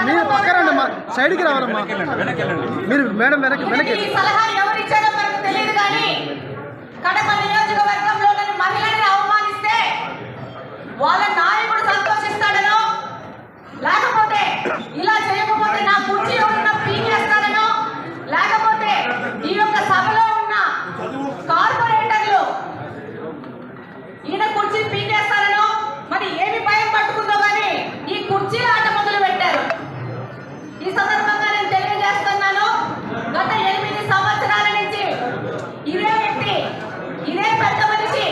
మీరు పక్కరండి సైడ్కి రావాలమ్మా మీరు మేడం వెనక్కి సలహా ఎవరిచ్చారో మనకు తెలియదు కానీ కడప నియోజకవర్గంలోని మహిళల్ని అవమానిస్తే వాళ్ళ నాయకుడు సంతోషిస్తాడనో లేకపోతే ఇలా చేయకపోతే నా కుర్చీ ఎవరన్నా పీకేస్తాడనో లేకపోతే ఈ యొక్క సభలో ఉన్న కార్పొరేటర్లు ఈయన కుర్చీ పీకేస్తారనో మరి ఏమి భయం పట్టుకుందో కానీ ఈ కుర్చీల ఆట మొదలు పెట్టారు. ఈ సందర్భంగా నేను తెలియజేస్తున్నాను, గత 8 సంవత్సరాల నుంచి ఇదే వ్యక్తి ఇదే పెద్ద మనిషి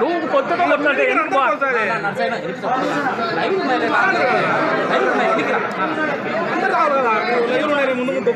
నువ్వు కొత్తగా కొట్టాలంటే ఎందుకు ముందు ముందు